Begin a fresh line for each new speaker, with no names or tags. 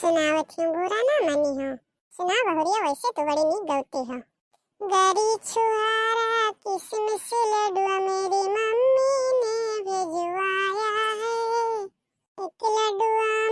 सुनावत हूँ, बुरा ना मनी हो। सुना बहुरिया, वैसे तो बड़ी नीक गौती हो। गरी छुहारा किसमिस लड्डुआ मेरी मम्मी ने भिजवाया है। एक लड्डुआ